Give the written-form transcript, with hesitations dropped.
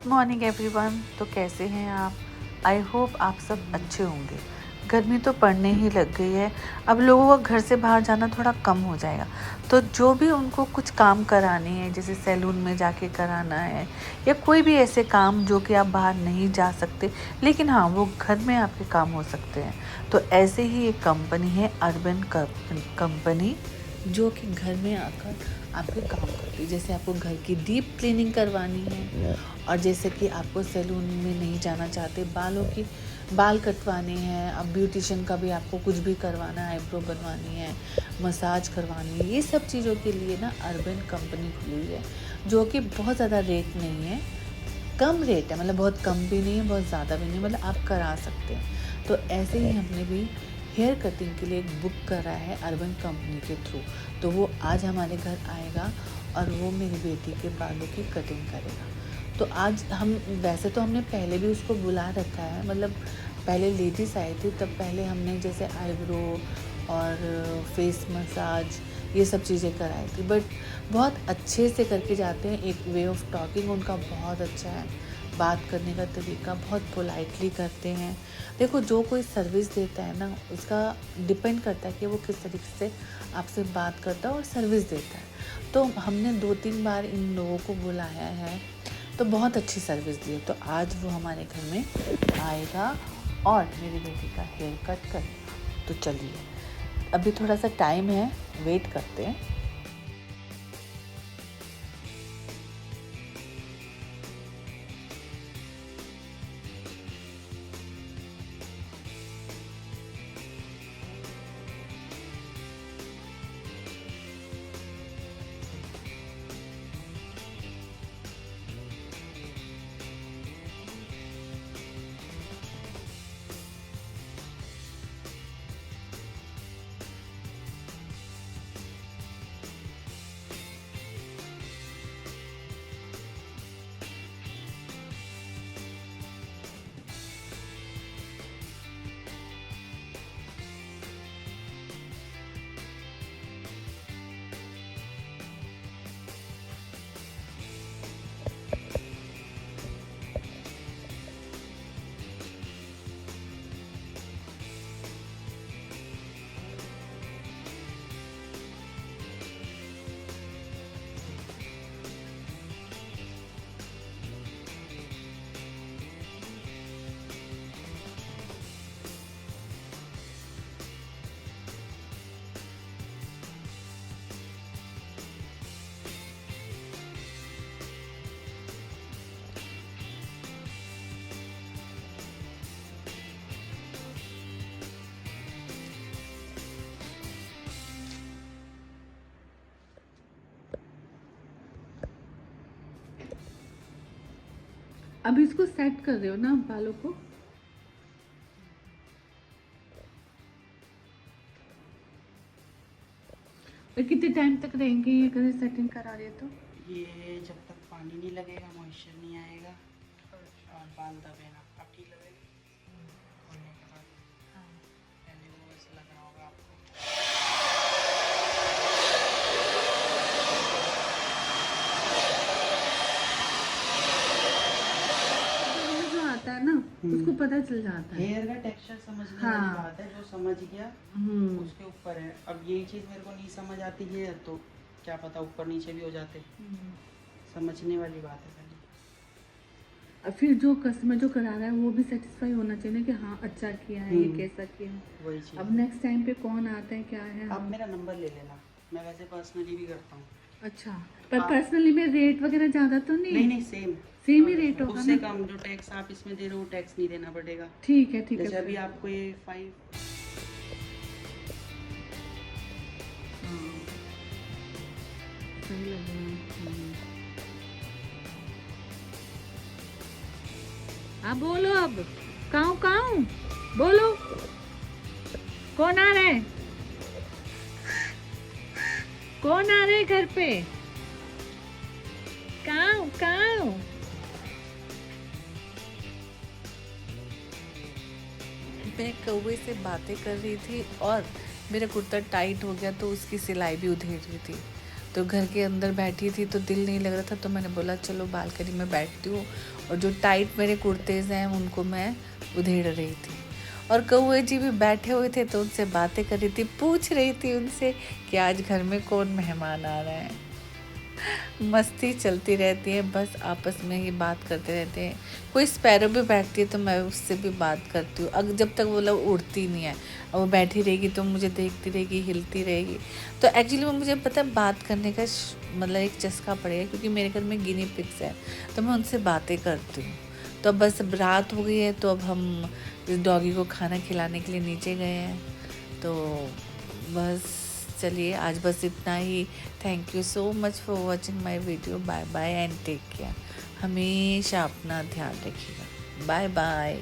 Morning everyone. तो कैसे हैं आप? आई होप आप सब अच्छे होंगे। गर्मी तो पड़ने ही लग गई है। अब लोगों का घर से बाहर जाना थोड़ा कम हो जाएगा, तो जो भी उनको कुछ काम कराने हैं, जैसे सैलून में जाके कराना है या कोई भी ऐसे काम जो कि आप बाहर नहीं जा सकते, लेकिन हाँ वो घर में आपके काम हो सकते हैं। तो ऐसे ही एक कंपनी है अर्बन कंपनी, जो कि घर में आकर आपके काम करती है। जैसे आपको घर की डीप क्लीनिंग करवानी है, और जैसे कि आपको सैलून में नहीं जाना चाहते, बाल कटवाने हैं, अब ब्यूटिशियन का भी आपको कुछ भी करवाना है, आईब्रो बनवानी है, मसाज करवानी है, ये सब चीज़ों के लिए ना अर्बन कंपनी खुली हुई है, जो कि बहुत ज़्यादा रेट नहीं है, कम रेट है। मतलब बहुत कम भी नहीं है, बहुत ज़्यादा भी नहीं, मतलब आप करा सकते हैं। तो ऐसे ही हमने भी हेयर कटिंग के लिए एक बुक करा है अर्बन कंपनी के थ्रू। तो वो आज हमारे घर आएगा और वो मेरी बेटी के बालों की कटिंग करेगा। तो आज हम, वैसे तो हमने पहले भी उसको बुला रखा है, मतलब पहले लेडीज़ आई थी, तब पहले हमने जैसे आईब्रो और फेस मसाज ये सब चीज़ें कराई थी, बट बहुत अच्छे से करके जाते हैं। एक वे ऑफ टॉकिंग उनका बहुत अच्छा है, बात करने का तरीका बहुत पोलाइटली करते हैं। देखो, जो कोई सर्विस देता है ना, उसका डिपेंड करता है कि वो किस तरीके से आपसे बात करता है और सर्विस देता है। तो हमने 2-3 बार इन लोगों को बुलाया है, तो बहुत अच्छी सर्विस दी है। तो आज वो हमारे घर में आएगा और मेरी बेटी का हेयर कट करेगा। तो चलिए, अभी थोड़ा सा टाइम है, वेट करते हैं। अब इसको सेट कर रहे हो ना बालों को? और कितने टाइम तक रहेंगे ये अगर सेटिंग करा रहे हो तो? ये जब तक पानी नहीं लगेगा, मॉइस्चर नहीं आएगा और बाल दबेगा, अब ठीक लगेगा। खोलने के बाद पहले वो ऐसा लग रहा होगा आपको। जो आता है ना उसको पता चल जाता है। हेयर का टेक्सचर समझने हाँ। वाली बात है, जो समझ गया उसके ऊपर है। अब यही चीज़ मेरे को नहीं समझ आती है, तो क्या पता ऊपर नीचे भी हो जाते। समझने वाली बात है खाली। और फिर जो कस्टमर जो करा रहा है वो भी सेटिस्फाई होना चाहिए ना कि हाँ अच्छा किया है, ये कैसा किया है। वही चीज़। अब नेक्स्ट टाइम पे कौन आता है क्या है? आप मेरा नंबर ले लेना, मैं वैसे पर्सनली भी करता हूँ। अच्छा, पर पर्सनली में रेट वगैरह ज़्यादा तो नहीं? नहीं सेम ही रेट होगा उससे ना? कम जो टैक्स आप इसमें दे रहे हो टैक्स नहीं देना पड़ेगा। ठीक है ठीक जैसे है। अभी आपको ये 5 सही लग रहा है। हाँ बोलो, अब काऊ काऊ बोलो, कौन आ रहा है? कौन आ रहे हैं घर पे? काऊ काऊ। मैं कौवे से बातें कर रही थी और मेरा कुर्ता टाइट हो गया, तो उसकी सिलाई भी उधेड़ रही थी। तो घर के अंदर बैठी थी तो दिल नहीं लग रहा था, तो मैंने बोला चलो बालकनी में बैठती हूँ और जो टाइट मेरे कुर्तेज़ हैं उनको मैं उधेड़ रही थी। और कौए जी भी बैठे हुए थे तो उनसे बातें कर रही थी, पूछ रही थी उनसे कि आज घर में कौन मेहमान आ रहे हैं। मस्ती चलती रहती है, बस आपस में ही बात करते रहते हैं। कोई स्पैरो भी बैठती है तो मैं उससे भी बात करती हूँ, अगर जब तक वो लोग उड़ती नहीं है और वो बैठी रहेगी तो मुझे देखती रहेगी, हिलती रहेगी। तो एक्चुअली में मुझे पता है बात करने का मतलब एक चस्का पड़ेगा, क्योंकि मेरे घर में गिनी पिग्स है तो मैं उनसे बातें करती हूँ। तो अब बस अब रात हो गई है तो अब हम इस डॉगी को खाना खिलाने के लिए नीचे गए हैं। तो बस चलिए आज बस इतना ही। Thank you so much for watching my video. Bye bye and take care. हमेशा अपना ध्यान रखिएगा। Bye bye.